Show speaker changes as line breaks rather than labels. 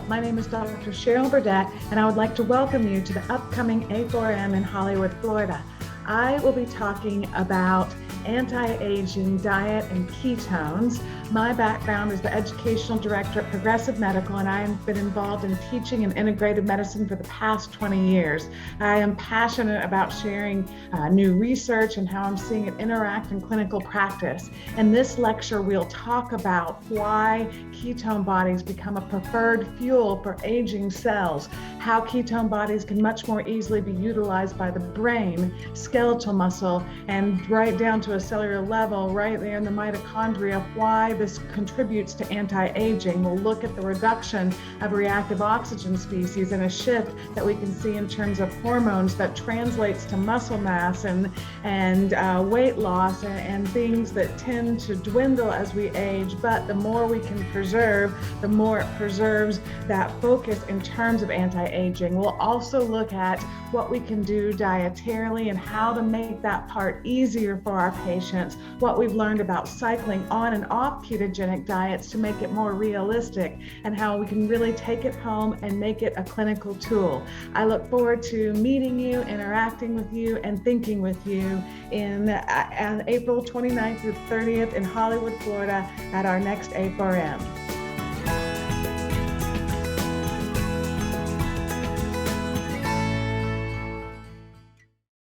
My name is Dr. Cheryl Burdette, and I would like to welcome you to the upcoming A4M in Hollywood, Florida. I will be talking about anti-aging diet and ketones. My background is the educational director at Progressive Medical, and I have been involved in teaching and integrative medicine for the past 20 years. I am passionate about sharing new research and how I'm seeing it interact in clinical practice. In this lecture, we'll talk about why ketone bodies become a preferred fuel for aging cells, how ketone bodies can much more easily be utilized by the brain, skeletal muscle, and right down to a cellular level, right there in the mitochondria, why this contributes to anti-aging. We'll look at the reduction of reactive oxygen species and a shift that we can see in terms of hormones that translates to muscle mass and weight loss and things that tend to dwindle as we age. But the more we can preserve, the more it preserves that focus in terms of anti-aging. We'll also look at what we can do dietarily and how to make that part easier for our patients, what we've learned about cycling on and off ketogenic diets to make it more realistic, and how we can really take it home and make it a clinical tool. I look forward to meeting you, interacting with you, and thinking with you on April 29th through 30th in Hollywood, Florida at our next A4M.